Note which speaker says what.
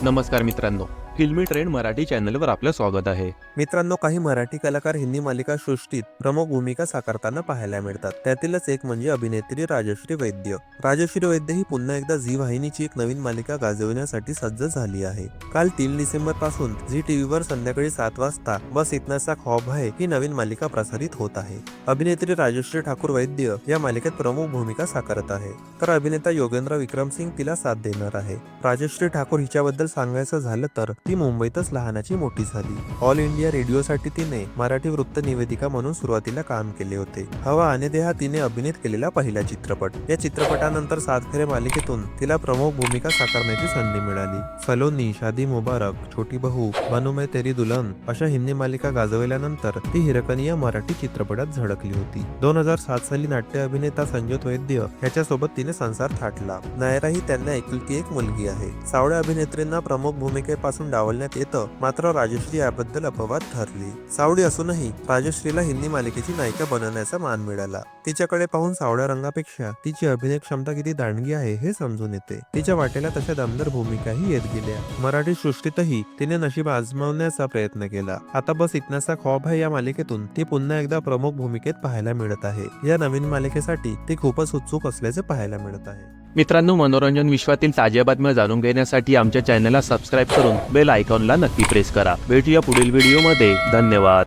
Speaker 1: नमस्कार मित्रांनो, फिल्मी ट्रेंड मराठी चॅनलवर आपलं स्वागत आहे.
Speaker 2: मित्रांनो, काही मराठी कलाकार हिंदी मालिका सृष्टीत प्रमुख भूमिका साकारताना पाहायला मिळतात. त्यातीलच एक म्हणजे अभिनेत्री राजश्री वैद्य. राजश्री वैद्य ही पुन्हा एकदा झी वाहिनीची एक नवीन मालिका गाजवण्यासाठी सज्ज झाली आहे. काल 3 डिसेंबर पासून झी टीव्हीवर संध्याकाळी 7 वाजता बस इतना सा ख्वाब है ही नवीन मालिका प्रसारित होत आहे. अभिनेत्री राजश्री ठाकूर वैद्य या मालिकेत प्रमुख भूमिका साकारत आहे, तर अभिनेता योगेंद्र विक्रम सिंग तिला साथ देणार आहे. राजश्री ठाकूर हिच्याबद्दल सांगायचं झालं तर ती मुंबईतच लहानाची मोठी झाली. ऑल इंडिया रेडिओसाठी तिने मराठी वृत्त निवेदिका म्हणून सुरुवातीला काम केले होते. हवा आने दे हा तिने अभिनीत केलेला पहिला चित्रपट. या चित्रपटानंतर सातखेरे मालिकेतून तिला प्रमुख भूमिका साकारण्याची संधी मिळाली. सलोनी, शादी मुबारक, छोटी बहू, बनू मैं तेरी दुल्हन अशा हिंदी मालिका गाजवल्यानंतर ती हिरकणी या मराठी चित्रपटात झळकली होती. 2007 साली नाट्य अभिनेता संजोत वैद्य याच्यासोबत तिने संसार थाटला. नायरा ही त्यांना एकुलती एक मुलगी आहे. सावळ्या अभिनेत्रींना प्रमुख भूमिकेपासून डावलण्यात येतं, मात्र राजश्री याबद्दल अपवाद ठरली. सावळी असूनही राजश्रीला हिंदी मालिकेची नायिका बनवण्याचा मान मिळाला. तिच्याकडे पाहून सावळ्या रंगापेक्षा तिची अभिनय क्षमता किती दांडगी आहे हे समजून येते. तिच्या वाटेला तशा दमदार भूमिकाही येत गेल्या. मराठी सृष्टीतही तिने नशीब आजमावण्याचा प्रयत्न केला. आता बस इतना सा ख्वाब है या मालिकेतून ती पुन्हा एकदा प्रमुख भूमिकेत पाहायला मिळत आहे. या नवीन मालिकेसाठी ती खूपच उत्सुक असल्याचे पाहायला मिळत आहे.
Speaker 1: मित्रांनो, मनोरंजन विश्वातील ताज्या बातम्या जाणून घेण्यासाठी आमच्या चॅनलला सबस्क्राईब करून बेल आयकॉनला नक्की प्रेस करा. भेटूया पुढील व्हिडिओमध्ये. धन्यवाद.